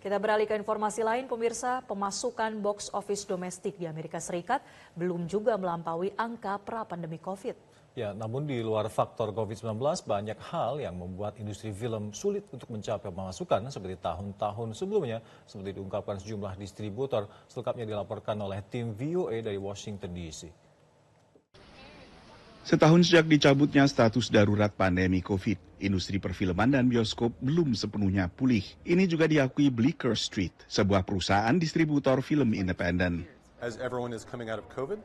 Kita beralih ke informasi lain, pemirsa, pemasukan box office domestik di Amerika Serikat belum juga melampaui angka pra-pandemi COVID. Ya, namun di luar faktor COVID-19, banyak hal yang membuat industri film sulit untuk mencapai pemasukan seperti tahun-tahun sebelumnya, seperti diungkapkan sejumlah distributor. Selengkapnya dilaporkan oleh tim VOA dari Washington DC. Setahun sejak dicabutnya status darurat pandemi COVID, industri perfilman dan bioskop belum sepenuhnya pulih. Ini juga diakui Bleecker Street, sebuah perusahaan distributor film independen. As everyone is coming out of COVID,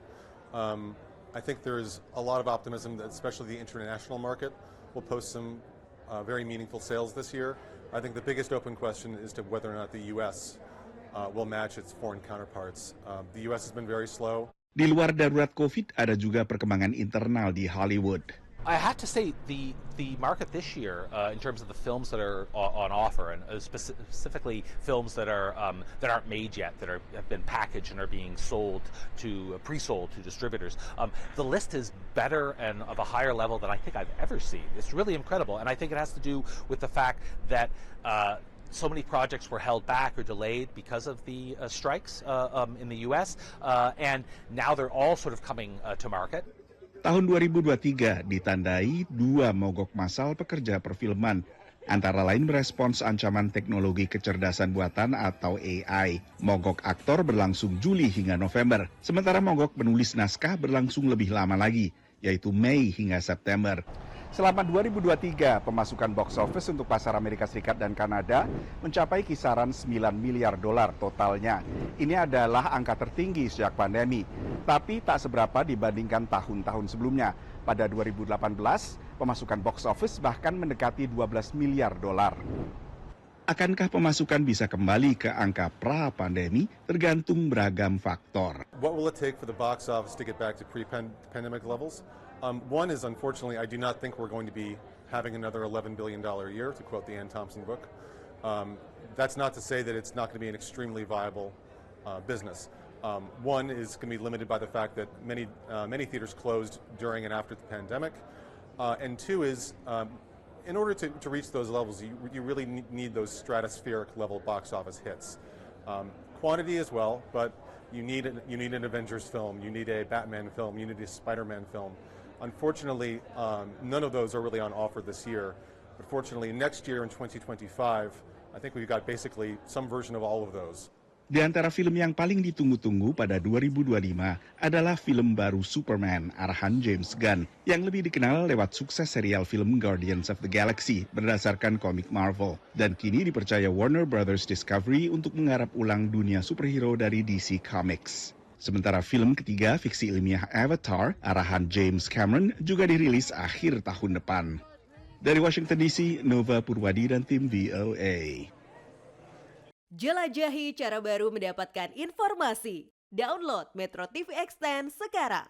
I think there's a lot of optimism that especially the international market will post some very meaningful sales this year. I think the biggest open question is to whether or not the U.S. Will match its foreign counterparts. The U.S. has been very slow. Di luar darurat COVID, ada juga perkembangan internal di Hollywood. I have to say the market this year, in terms of the films that are on offer, and specifically films that aren't made yet, that have been packaged and are being pre-sold to distributors, the list is better and of a higher level than I think I've ever seen. It's really incredible, and I think it has to do with the fact that so many projects were held back or delayed because of the strikes in the U.S., and now they're all sort of coming to market. Tahun 2023 ditandai dua mogok massal pekerja perfilman, antara lain merespons ancaman teknologi kecerdasan buatan atau AI. Mogok aktor berlangsung Juli hingga November, sementara mogok penulis naskah berlangsung lebih lama lagi, yaitu Mei hingga September. Selama 2023, pemasukan box office untuk pasar Amerika Serikat dan Kanada mencapai kisaran 9 miliar dolar totalnya. Ini adalah angka tertinggi sejak pandemi, tapi tak seberapa dibandingkan tahun-tahun sebelumnya. Pada 2018, pemasukan box office bahkan mendekati 12 miliar dolar. Akankah pemasukan bisa kembali ke angka pra-pandemi? Tergantung beragam faktor. What will it take for the box office to get back to pre-pandemic levels? One is, unfortunately, I do not think we're going to be having another $11 billion year, to quote the Ann Thompson book. That's not to say that it's not going to be an extremely viable business. One is going to be limited by the fact that many theaters closed during and after the pandemic. And two is, in order to reach those levels, you really need those stratospheric level box office hits. Quantity as well, but you need an Avengers film, you need a Batman film, you need a Spider-Man film. Unfortunately, none of those are really on offer this year. But fortunately, next year in 2025, I think we've got basically some version of all of those. Di antara film yang paling ditunggu-tunggu pada 2025 adalah film baru Superman arahan James Gunn yang lebih dikenal lewat sukses serial film Guardians of the Galaxy berdasarkan komik Marvel, dan kini dipercaya Warner Brothers Discovery untuk menggarap ulang dunia superhero dari DC Comics. Sementara film ketiga fiksi ilmiah Avatar arahan James Cameron juga dirilis akhir tahun depan. Dari Washington DC, Nova Purwadi dan tim VOA. Jelajahi cara baru mendapatkan informasi. Download Metro TV Extend sekarang.